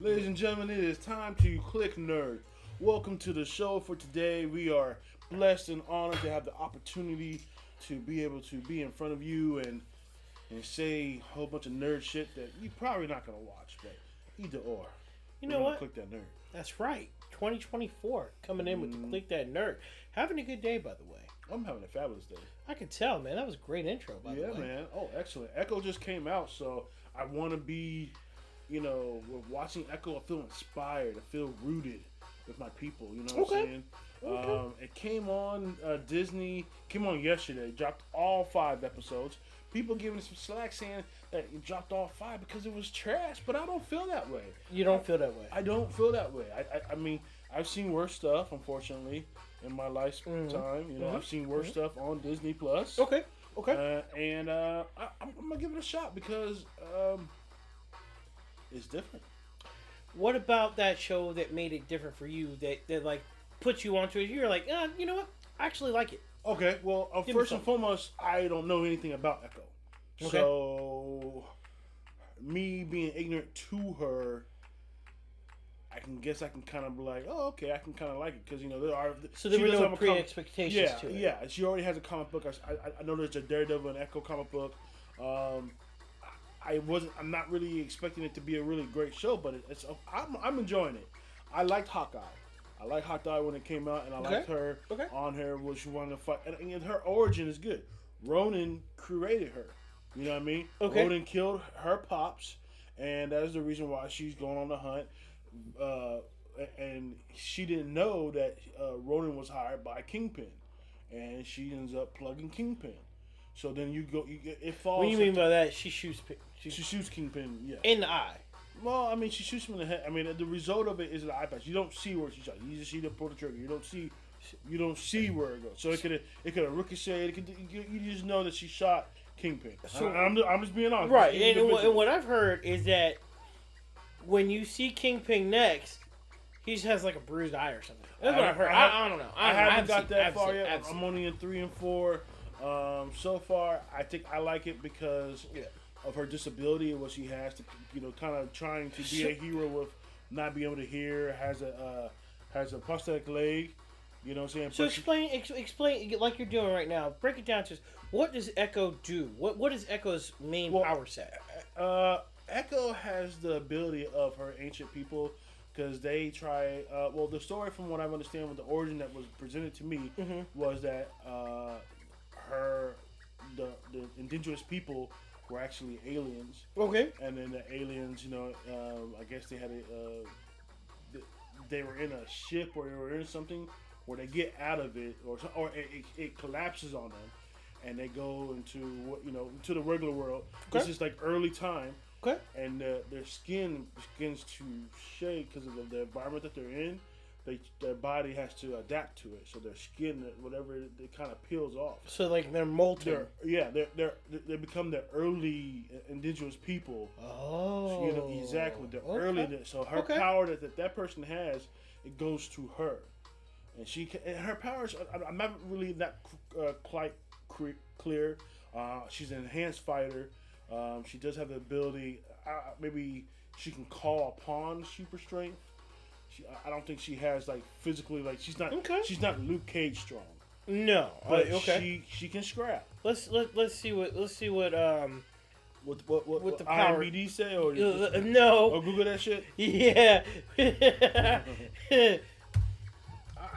Ladies and gentlemen, it is time to Cliq Nerd. Welcome to the show for today. We are blessed and honored to have the opportunity to be able to be in front of you and say a whole bunch of nerd shit that you're probably not going to watch, but either or. You We're know gonna what? Click that nerd. That's right. 2024 coming in with the Click That Nerd. Having a good day, by the way. I'm having a fabulous day. I can tell, man. That was a great intro, by the way. Yeah, man. Oh, excellent. Echo just came out, so I want to be, watching Echo, I feel inspired. I feel rooted with my people. You know what I'm saying? Okay. It came on Disney. Came on yesterday. Dropped all 5 episodes. People giving it some slack saying that it dropped all 5 because it was trash, but I don't feel that way. You don't feel that way. I don't feel that way. I mean, I've seen worse stuff, unfortunately, in my lifetime. I've seen worse stuff on Disney Plus. Okay. I'm gonna give it a shot because it's different. What about that show that made it different for you? That like put you onto it? You're like, you know what? I actually like it. Okay, well, first and foremost, I don't know anything about Echo. Okay. So, me being ignorant to her, I can kind of be like, oh, okay, I can kind of like it because there are. So there were no pre-expectations to it. Yeah, she already has a comic book. I know there's a Daredevil and Echo comic book. I'm not really expecting it to be a really great show, but I'm enjoying it. I liked Hawkeye. I liked Hawkeye when it came out, and I liked her on her when she wanted to fight. And her origin is good. Ronan created her. You know what I mean? Okay. Ronan killed her pops, and that is the reason why she's going on the hunt. And she didn't know that Ronan was hired by Kingpin, and she ends up plugging Kingpin. So then it falls. What do you mean by that? She shoots Kingpin, yeah. in the eye. Well, I mean, she shoots him in the head. I mean, the result of it is the eye patch. You don't see where she shot. You just see the pull the trigger. You don't see where it goes. So it could have ricocheted. You just know that she shot Kingpin. So I'm just being honest. Right, and what I've heard is that when you see Kingpin next, he just has like a bruised eye or something. That's what I've heard. I don't know. I haven't got that far yet. I'm only in 3 and 4. So far, I think I like it because of her disability and what she has to, kind of trying to be a hero with not being able to hear, has a prosthetic leg. You know what I'm saying? So explain like you're doing right now. Break it down to us. What does Echo do? What is Echo's main power set? Echo has the ability of her ancient people because they try. The story from what I understand with the origin that was presented to me was that the indigenous people were actually aliens. Okay. And then the aliens, I guess they had they were in a ship or they were in something where they get out of it or it collapses on them, and they go into to the regular world. Okay. This is like early time. Okay. And their skin begins to shake because of the environment that they're in. Their body has to adapt to it, so their skin, whatever, it kind of peels off. So like they're molten. They become the early indigenous people. Oh, so, exactly. The early. So her power that person has, it goes to her, and her powers. I'm not really that quite clear. She's an enhanced fighter. She does have the ability. Maybe she can call upon super strength. I don't think she has physically she's not Luke Cage strong. No, but she can scrap. Let's see what What the power IMBD say or no or Google that shit. Yeah.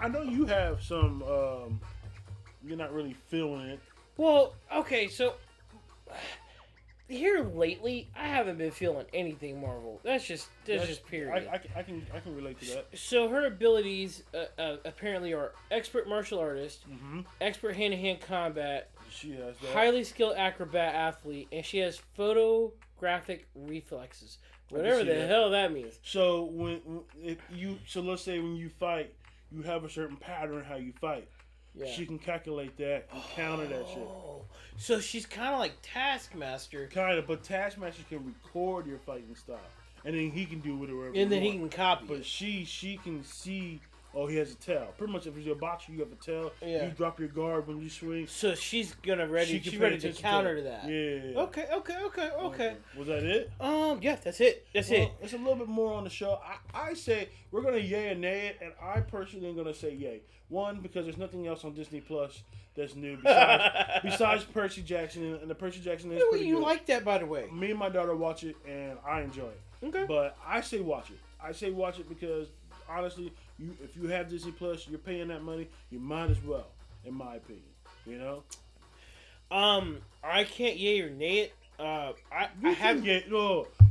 I know you have some. You're not really feeling it. Well, okay, so here lately, I haven't been feeling anything Marvel. That's just period. I can relate to that. So her abilities apparently are expert martial artist, expert hand-to-hand combat. She has that. Highly skilled acrobat athlete, and she has photographic reflexes. Whatever the hell that means. So let's say when you fight, you have a certain pattern how you fight. Yeah. She can calculate that and counter that shit. So she's kind of like Taskmaster. Kind of, but Taskmaster can record your fighting style, and then he can do whatever. And then he can copy. But she can see oh, he has a tail. Pretty much, if it's your boxer, you have a tail. Yeah. You drop your guard when you swing. So she's ready to counter to that. Yeah. Okay. Was that it? Yeah, that's it. That's it. It's a little bit more on the show. I say we're gonna yay and nay it, and I personally am gonna say yay. One, because there's nothing else on Disney Plus that's new besides Percy Jackson, and the Percy Jackson is pretty you good. like that, by the way. Me and my daughter watch it, and I enjoy it. Okay. But I say watch it. I say watch it because honestly, if you have Disney Plus, you're paying that money. You might as well, in my opinion. You know. I can't yay or nay it.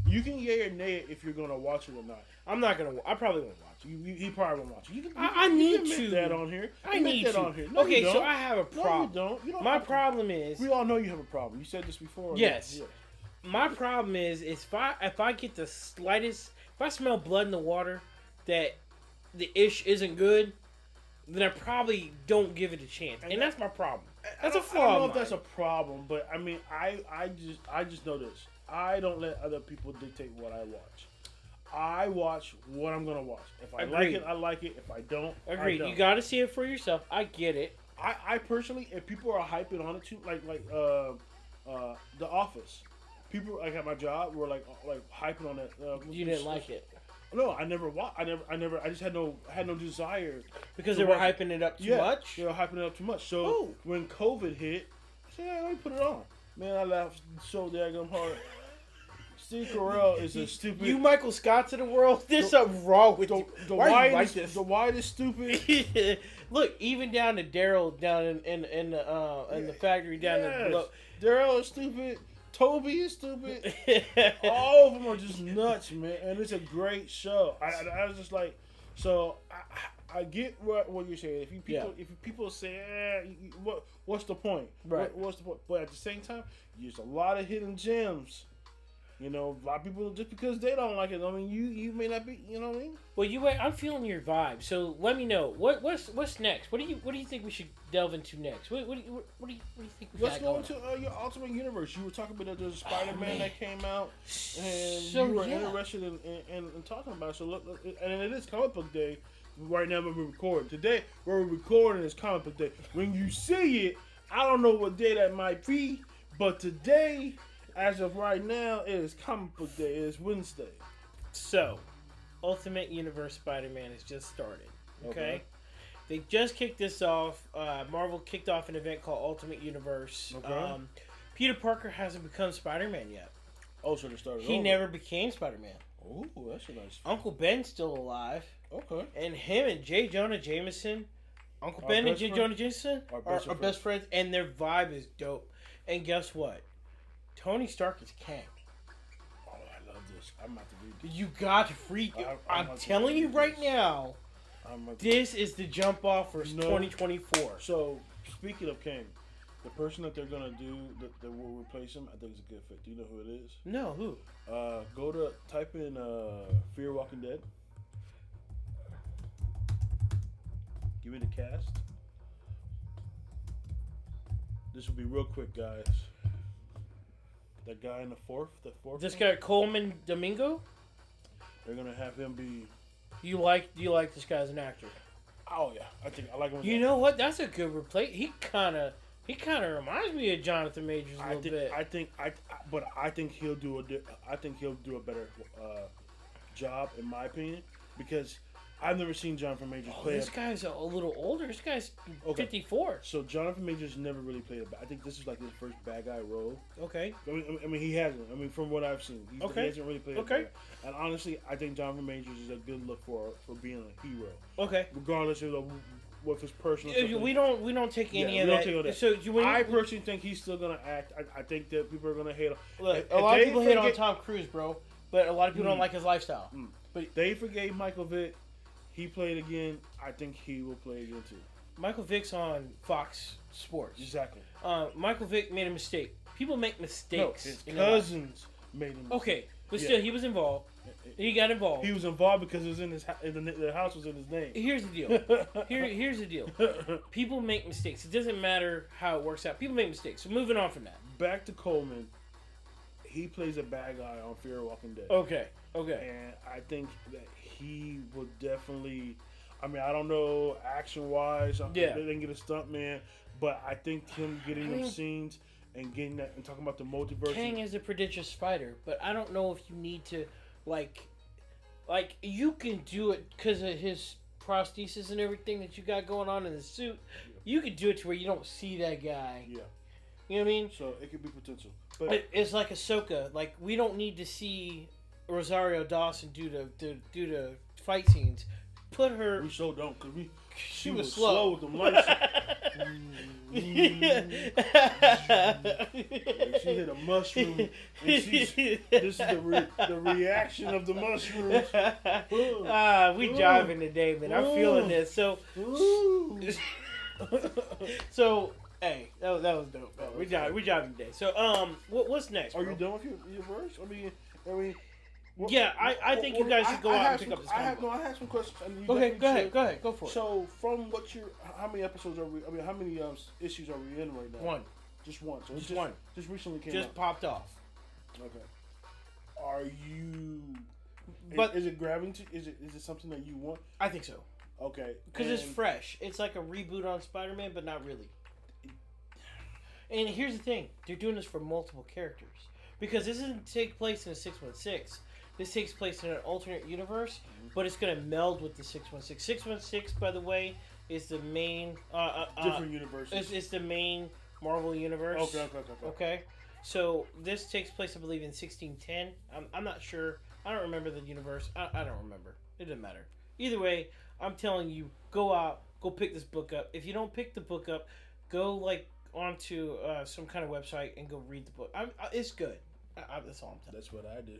You can yay or nay it if you're gonna watch it or not. I'm not gonna. I probably won't watch it. He probably won't watch it. I need to. That on here. I need that on here. No, okay, so I have a problem. No, you don't. My problem is. We all know you have a problem. You said this before. Yes. Yeah. My problem is if I get the slightest, if I smell blood in the water, that the ish isn't good, then I probably don't give it a chance, and that's my problem. That's a flaw. I don't know if that's a problem, but I mean, I just know this. I don't let other people dictate what I watch. I watch what I'm gonna watch. If I like it, I like it. If I don't, agreed. I don't. You got to see it for yourself. I get it. I personally, if people are hyping on it too, like The Office, people like at my job were like hyping on it. You didn't like it. No, I never watched. I just had no desire because they were hyping it up too much. They were hyping it up too much. So when COVID hit, I said, "Yeah, let me put it on." Man, I laughed so daggum hard. Steve Carell is a stupid. You Michael Scott to the world. There's something wrong with you. Why you like this? The white is stupid. Look, even down to Daryl down in the factory down below. Daryl is stupid. Toby is stupid. All of them are just nuts, man. And it's a great show. I was just like, so I get what you're saying. If people say, what's the point? Right. What's the point? But at the same time, there's a lot of hidden gems. You know, a lot of people, just because they don't like it, I mean, you may not be, you know what I mean? Well, I'm feeling your vibe. So let me know what's next. What do you think we should delve into next? What do you think? Let's go into your Ultimate Universe. You were talking about there's a Spider-Man that came out, and so, you were interested in talking about it. So look, and it is Comic Book Day right now when we're recording. Today, where we're recording is Comic Book Day. When you see it, I don't know what day that might be, but today, as of right now, it is Comic Book Day. It is Wednesday. So, Ultimate Universe Spider-Man has just started. Okay? They just kicked this off. Marvel kicked off an event called Ultimate Universe. Okay. Peter Parker hasn't become Spider-Man yet. Oh, so they started He never became Spider-Man. Oh, that's a nice. Uncle Ben's still alive. Okay. And him and J. Jonah Jameson, Uncle Ben and J. Jonah Jameson are best friends, and their vibe is dope. And guess what? Tony Stark is Kang. Oh, I love this. I'm about to read this. You got to freak. I'm telling you right now, this is the jump off for 2024. So, speaking of Kang, the person that they're going to do that will replace him, I think is a good fit. Do you know who it is? No, who? Type in Fear Walking Dead. Give me the cast. This will be real quick, guys. That guy in the fourth. This guy Coleman Domingo. They're gonna have him be. Do you like this guy as an actor? Oh yeah, I like him. You know what? That's a good replace. He kind of reminds me of Jonathan Majors a little bit. I think he'll do a better job, in my opinion, because I've never seen Jonathan Majors play. This guy's a little older. This guy's 54. So Jonathan Majors never really played I think this is like his first bad guy role. Okay. I mean he hasn't. I mean, from what I've seen, he hasn't really played. Okay. And honestly, I think Jonathan Majors is a good look for being a hero. Okay. Regardless of what his personal. We don't take any of that. So I personally think he's still gonna act. I think that people are gonna hate him. Look, a lot of people hate on Tom Cruise, bro, but a lot of people don't like his lifestyle. But they forgave Michael Vick. He played again. I think he will play again too. Michael Vick's on Fox Sports. Exactly. Michael Vick made a mistake. People make mistakes. No, his cousins made a mistake. Okay, but still, he was involved. He got involved. He was involved because it was in his the house was in his name. Here's the deal. Here's the deal. People make mistakes. It doesn't matter how it works out. People make mistakes. So moving on from that. Back to Coleman. He plays a bad guy on Fear of Walking Dead. Okay. And I think that he will definitely. I mean, I don't know action-wise. Yeah. They didn't get a stuntman, but I think him getting them scenes and getting that and talking about the multiverse. Kang is a prodigious fighter, but I don't know if you need to, like you can do it because of his prosthesis and everything that you got going on in the suit. You could do it to where you don't see that guy. Yeah. You know what I mean? So it could be potential. But it's like Ahsoka. Like, we don't need to see Rosario Dawson do the fight scenes. Put her. We so don't, because she was was slow. slow with them lights. She hit a mushroom, and this is the reaction of the mushrooms. We jiving today, man. I'm feeling this. So, hey, that was dope. Man. We jiving today. So, what's next? Are bro? you done with your verse? I mean. Yeah, I think you guys should go out and pick up this comic book. I have some questions. Okay, go ahead, go for it. So, from how many episodes are we? I mean, how many issues are we in right now? One. Just one. So just one. Just recently came just out. Popped off. Okay. Are you? But is it grabbing to? Is it something that you want? I think so. Okay. Because it's fresh. It's like a reboot on Spider-Man, but not really. And here's the thing: they're doing this for multiple characters because this doesn't take place in a 616. This takes place in an alternate universe, but it's going to meld with the 616. 616, by the way, is the main... different universes. It's the main Marvel universe. Okay? So, this takes place, I believe, in 1610. I'm not sure. I don't remember the universe. I don't remember. It doesn't matter. Either way, I'm telling you, go out, go pick this book up. If you don't pick the book up, go, onto some kind of website and go read the book. It's good. That's all I'm telling you. That's what I do.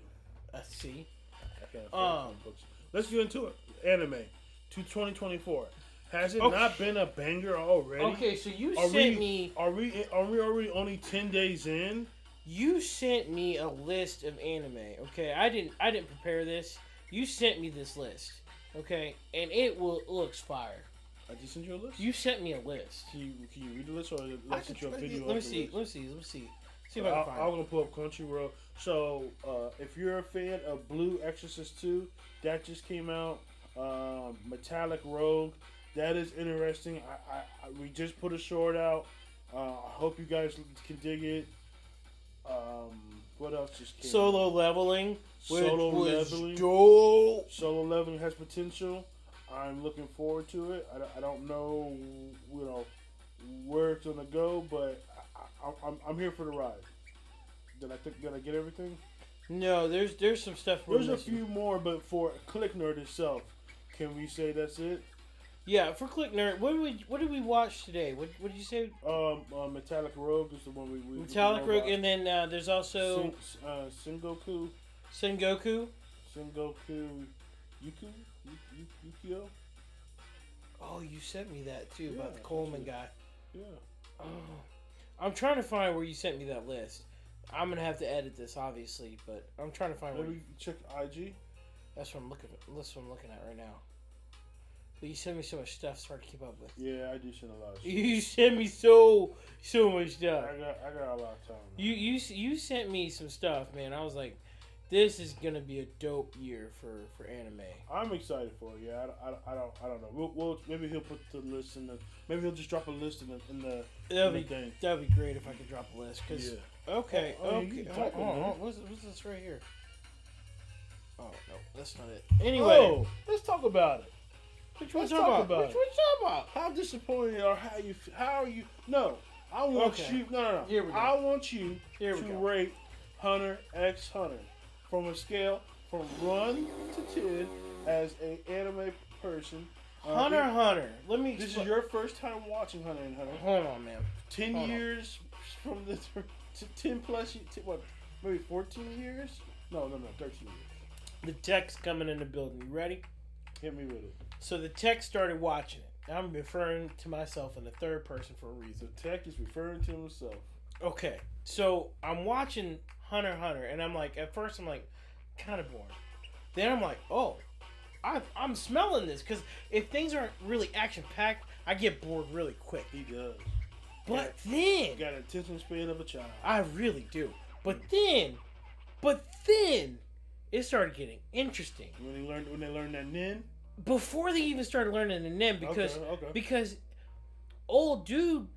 See? I can't afford books. Let's get into it. Anime to 2024. Has it not been a banger already? Okay, so you sent me. Are we already only 10 days in? You sent me a list of anime. Okay, I didn't prepare this. You sent me this list. Okay, and it looks fire. I just sent you a list. You sent me a list. Can you read the list, or let's send you a video? Let me see. See if I can find it. I'm gonna pull up Crunchyroll. So, if you're a fan of Blue Exorcist 2, that just came out. Metallic Rogue, that is interesting. We just put a short out. I hope you guys can dig it. What else just came Solo out? Leveling. Solo Leveling. Dope. Solo Leveling has potential. I'm looking forward to it. I don't know, where it's gonna go, but I'm here for the ride. Did I get everything? No, there's some stuff. There's a few more, but for Cliq Nerd itself, can we say that's it? Yeah, for Cliq Nerd, what did we watch today? What did you say? Metallic Rogue is the one we Metallic Rogue, and then there's also Sengoku. Yukio. Oh, you sent me that too about the Coleman guy. Yeah. Oh, I'm trying to find where you sent me that list. I'm gonna have to edit this, obviously, but I'm trying to find where. Maybe check IG. That's what I'm looking at. That's what I'm looking at right now. But you send me so much stuff, it's hard to keep up with. Yeah, I do send a lot of stuff. You send me so much stuff. I got a lot of time. You sent me some stuff, man. I was like, this is gonna be a dope year for anime. I'm excited for it. Yeah, I don't know. We'll maybe he'll put the list in the. Maybe he'll just drop a list in the thing. That'd be great if I could drop a list. Cause okay. Hold on. What's this right here? Oh no, that's not it. Anyway, let's talk about it. Which one talk about? How disappointed or how are you? No, I want you. No. Here we go. I want you to rate Hunter x Hunter from a scale from 1 to 10 as an anime person. Hunter. This is your first time watching Hunter x Hunter. Hold on, man. 10 years from the 10 plus. What? Maybe 14 years? No, 13 years. The tech's coming in the building. You ready? Hit me with it. So the tech started watching it. I'm referring to myself in the third person for a reason. The tech is referring to himself. Okay, so I'm watching Hunter x Hunter, and I'm like, at first I'm like, kind of bored. Then I'm like, oh, I'm smelling this, because if things aren't really action packed, I get bored really quick. He does. But then got an attention span of a child. I really do. But then, it started getting interesting. When they learned that nin. before they even started learning the nin, because old dude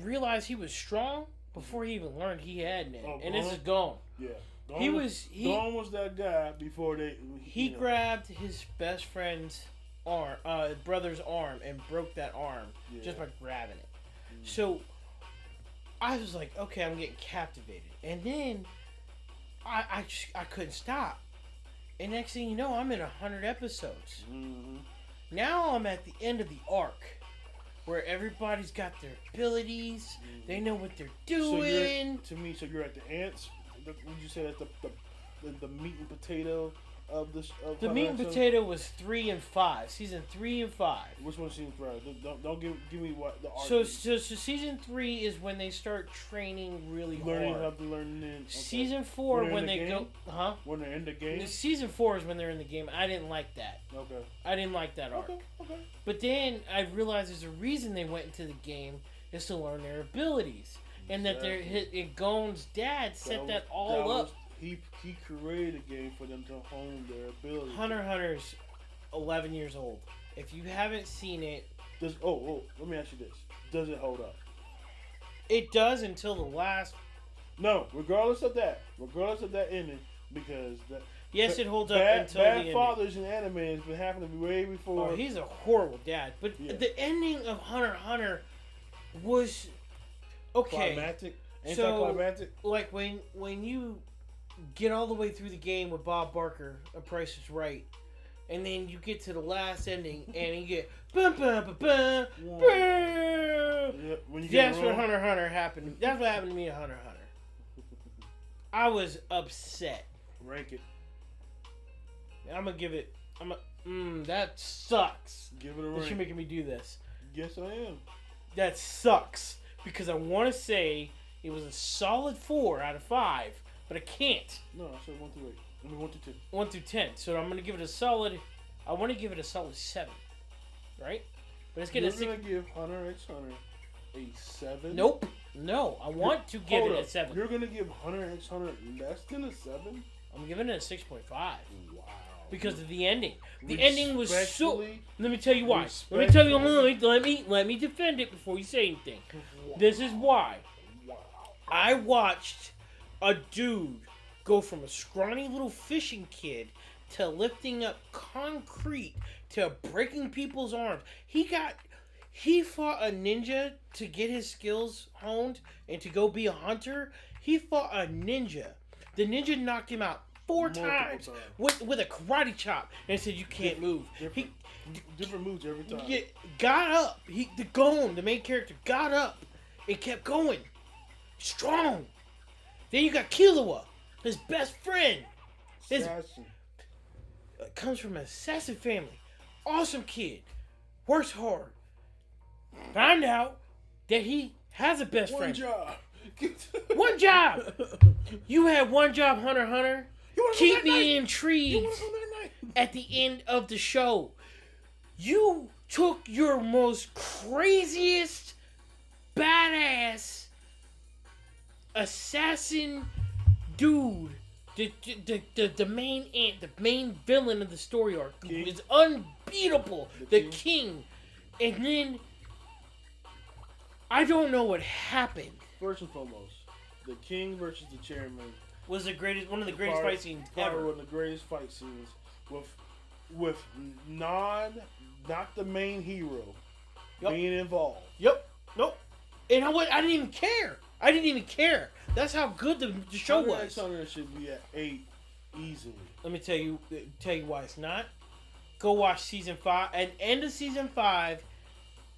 realized he was strong before he even learned he had nin, and this is Gon. Yeah, Gon was that guy before they. He grabbed his best friend's arm, brother's arm, and broke that arm just by grabbing it. So I was like, okay, I'm getting captivated, and then I couldn't stop. And next thing you know, I'm in 100 episodes. Mm-hmm. Now I'm at the end of the arc, where everybody's got their abilities. Mm-hmm. They know what they're doing. So you're at the ants. Would you say that's the meat and potato of this? The meat and potato was 3 and 5. Season 3 and 5. Which one season 3? Don't give me what the arc. So season 3 is when they start training really learning hard. How to learn. Okay. Season 4 when they go, when they're in the game. Season 4 is when they're in the game. I didn't like that. Okay. I didn't like that arc. Okay. But then I realized there's a reason they went into the game is to learn their abilities, and that Gon's dad set that all up. He created a game for them to hone their abilities. Hunter x Hunter's 11 years old. If you haven't seen it... let me ask you this. Does it hold up? It does until the last... No, regardless of that ending, because... Yes, it holds up until the ending. Bad fathers in anime has been happening way before... Oh, he's a horrible dad. But the ending of Hunter x Hunter was... Okay. Climactic? Anticlimactic? So, like, when you... get all the way through the game with Bob Barker, A Price is Right, and then you get to the last ending, and you get bum, bum, bum, bum, bum. That's what Hunter x Hunter happened. That's what happened to me in Hunter x Hunter. I was upset. Rank it. I'm gonna give it. That sucks. Give it a rank. You're making me do this. Yes, I am. That sucks because I want to say it was a solid 4 out of 5. But I can't. No, I said 1 through 8. I mean 1 through 10. 1 through 10. So I'm gonna give it a solid. I want to give it a solid 7. Right? But it's You're gonna give Hunter x Hunter a 7. Nope. No, I want to give it a 7. You're gonna give Hunter x Hunter less than a 7? I'm giving it a 6.5. Wow. Because of the ending. The ending was so. Let me tell you why. Let me defend it before you say anything. This is why. Wow. I watched a dude go from a scrawny little fishing kid to lifting up concrete to breaking people's arms. He fought a ninja to get his skills honed and to go be a hunter. He fought a ninja. The ninja knocked him out 4 times with a karate chop and said, "You can't move." Different moves every time. He got up. The main character, got up and kept going. Strong. Then you got Killua, his best friend. Comes from an assassin family. Awesome kid. Works hard. Find out that he has a best friend. One job. You had one job, Hunter x Hunter. Keep me intrigued at the end of the show. You took your most craziest, badass assassin dude, the main villain of the story arc, who is unbeatable, the king, and then I don't know what happened. First and foremost, the king versus the chairman was one of the greatest fight scenes ever. One of the greatest fight scenes with not the main hero being involved. Yep. Nope. And I didn't even care. That's how good the show was. Hunter should be at 8 easily. Let me tell you why it's not. Go watch season 5 and end of season 5,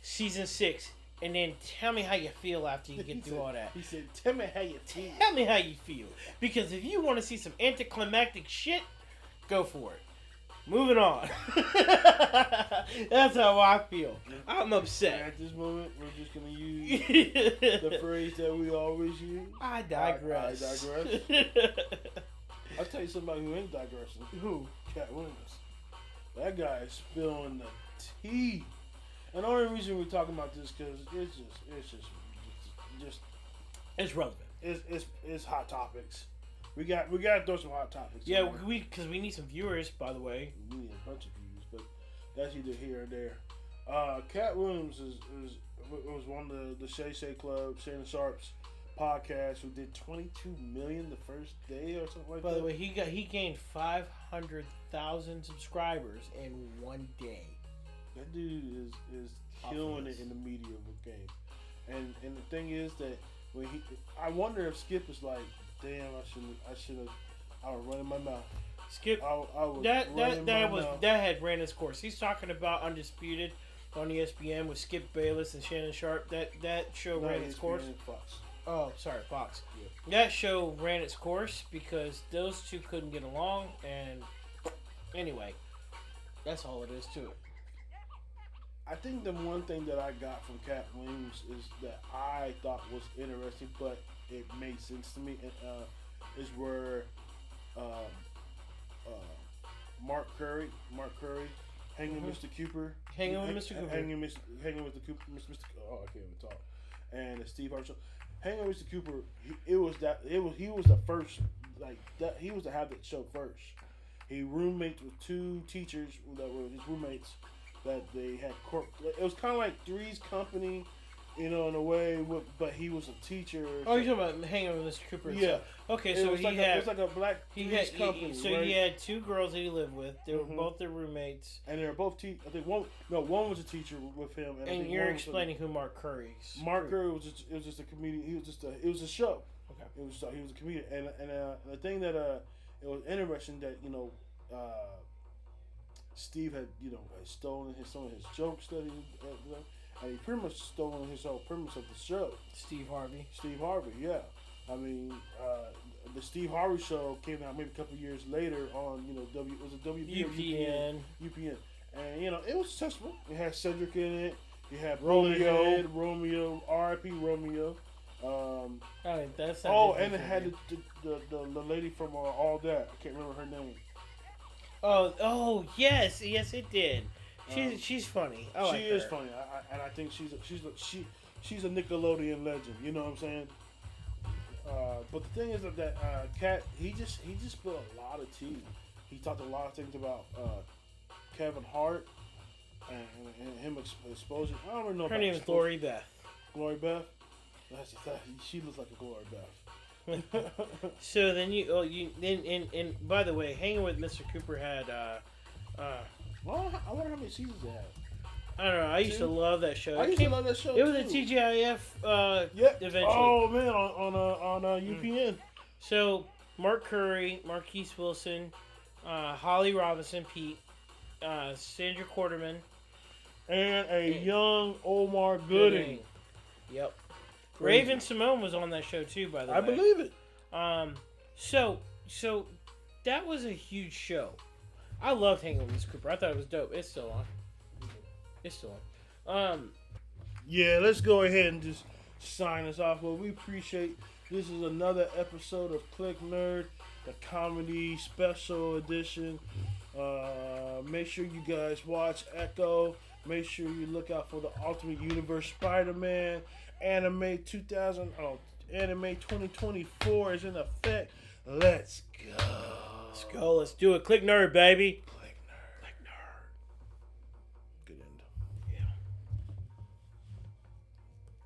season 6, and then tell me how you feel after you get through all that. He said, "Tell me how you feel." Tell me how you feel, because if you want to see some anticlimactic shit, go for it. Moving on. That's how I feel. I'm upset. At this moment, we're just going to use the phrase that we always use. I digress. I digress. I'll tell you somebody who ain't digressing. Who? Cat Williams. That guy is spilling the tea. And the only reason we're talking about this because it's relevant. It's hot topics. We got to throw some hot topics. Yeah, because we need some viewers, by the way. We need a bunch of views, but that's either here or there. Cat Williams was one of the Shay Shay Club, Shannon Sharp's podcast, who did 22 million the first day or something like that. By the way, he gained 500,000 subscribers in one day. That dude is killing it in the media of the game. And the thing is that when I wonder if Skip is like, damn, I was running my mouth. Skip, that had ran its course. He's talking about Undisputed on ESPN with Skip Bayless and Shannon Sharp. That show ran its course. Fox. Oh, sorry, Fox. Yeah. That show ran its course because those two couldn't get along, and anyway, that's all it is to it. I think the one thing that I got from Cat Williams is that I thought was interesting, but it made sense to me, is where Mark Curry, hanging Mr. Cooper, hanging with Mr. Cooper, hanging with the Cooper, Mr. Oh, I can't even talk. And the Steve Harvey show, hanging with Mr. Cooper. He was the first, like that. He was to have that show first. He roommates with two teachers that were his roommates. That they had it was kind of like Three's Company, in a way. But he was a teacher. Oh, you're talking about hanging with Mr. Cooper. Yeah. Okay, so it was like a black Three's Company. He had two girls that he lived with. They were both their roommates, and they were both I think one was a teacher with him. And you're explaining who Mark Curry is. Mark Curry was just a comedian. It was a show. Okay. He was a comedian, and the thing that it was interesting that Steve had stolen some of his jokes that and he pretty much stolen his whole premise of the show. Steve Harvey, yeah. I mean, the Steve Harvey show came out maybe a couple years later on UPN, and it was successful. It had Cedric in it. You had Romeo, R.I.P. Romeo. That's and it had the lady from All That. I can't remember her name. Oh, yes, it did. She's funny. She is funny, I think she's a Nickelodeon legend. You know what I'm saying? But the thing is that Cat, he just spilled a lot of tea. He talked a lot of things about Kevin Hart and him exposing. I don't really know. Her name is Glory Beth. Glory Beth. She looks like a Glory Beth. So then and by the way, hanging with Mr. Cooper had well, I wonder how many seasons it had. I don't know. I used to love that show. It was a TGIF eventually. Oh man, on UPN. So Mark Curry, Marquise Wilson, Holly Robinson, Pete, Sandra Quarterman, and a young Omar Gooding. Yep. Raven Simone was on that show too, by the way. I believe it. So that was a huge show. I loved hanging with Mr. Cooper. I thought it was dope. It's still on. Yeah, let's go ahead and just sign us off. Well, we appreciate this is another episode of Cliq Nerd, the comedy special edition. Make sure you guys watch Echo. Make sure you look out for the Ultimate Universe Spider-Man. Anime 2024 is in effect. Let's go. Let's do it. Cliq Nerd, baby.